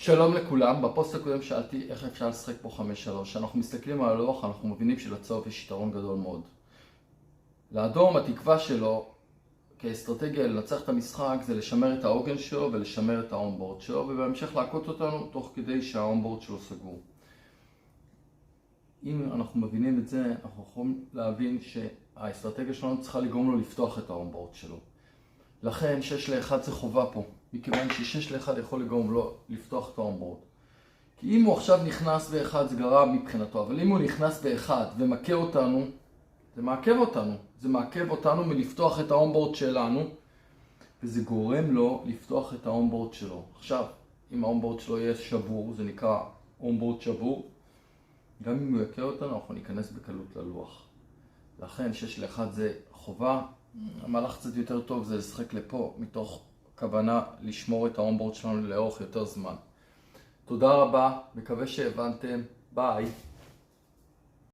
שלום לכולם, בפוסט הקודם שאלתי איך אפשר לשחק פה 5-3. כשאנחנו מסתכלים על הלוח אנחנו מבינים שלצהוב יש יתרון גדול מאוד. לאדום התקווה שלו כאסטרטגיה לנצח את המשחק זה לשמר את העוגן שלו ולשמר את האונבורד שלו ובהמשך להכות אותנו תוך כדי שהאונבורד שלו סגור. אם אנחנו מבינים את זה אנחנו יכולים להבין שהאסטרטגיה שלנו צריכה לגרום לו לפתוח את האונבורד שלו. לכן 6-1 זה חובה פה, מכיוון ש6-1 יכול לגרום לו לפתוח את האונבורד. כי אם הוא עכשיו נכנס ב1 זה גרם מבחינתו, אבל אם הוא נכנס ב1 ומכה אותנו, זה מעכב אותנו. זה מעכב אותנו מלפתוח את האונבורד שלנו, וזה גורם לו לפתוח את האונבורד שלו. עכשיו, אם האונבורד שלו יהיה שבור, זה נקרא אונבורד שבור, גם אם הוא יכה אותנו, אנחנו ניכנס בקלות ללוח. לכן 6-1 זה חובה. המהלך קצת יותר טוב זה לשחק לפה, מתוך כוונה לשמור את האונבורד שלנו לאורך יותר זמן. תודה רבה, מקווה שהבנתם, ביי.